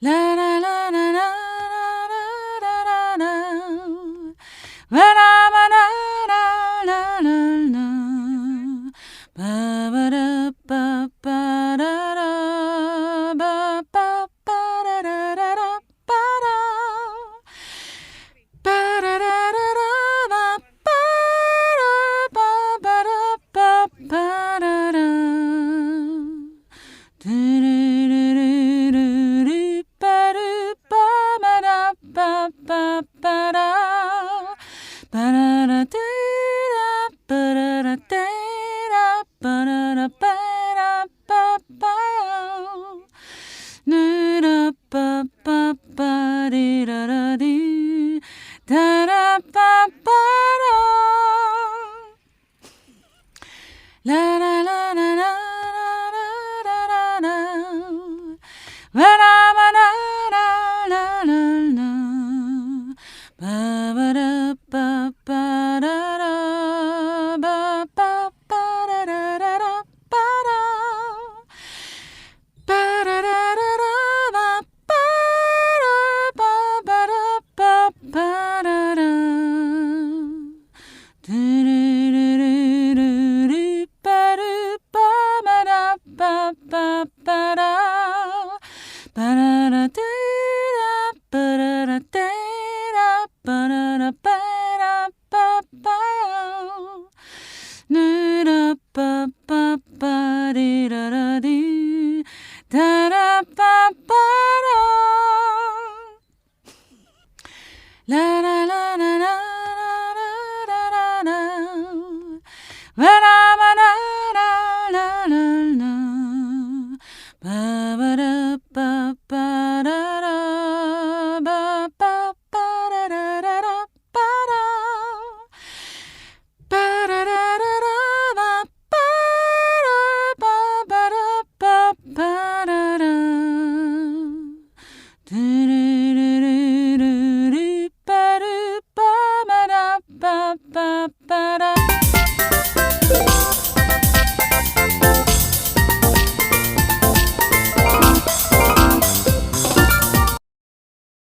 라라라라라라라라라. 와라마라라라라라. 바바라빠빠라라. 바빠빠라라라라. 빠라. 빠라라라라. 바빠라빠빠라빠라라. 드르르르르르 빠르빠마라빠빠빠라. 빠라라뜨라 빠라라떼라 빠라라빠라빠빠요. 느라빠빠빠리라라디 다라빠빠라. 라라라라라라라라. 와라마라라라라라. 바바라빠빠라라. 바빠빠라라라라. 빠라. 빠라라라라. 바빠라빠바라빠빠라라. 드르르르르르 빠르빠마라빠빠라. 빠라라뜨라 빠라라떼라 빠라라빠라빠빠요. 느라빠빠빠리라라디 다라빠빠라. 라라라라라라라라. 와라마라라라라라. 바바라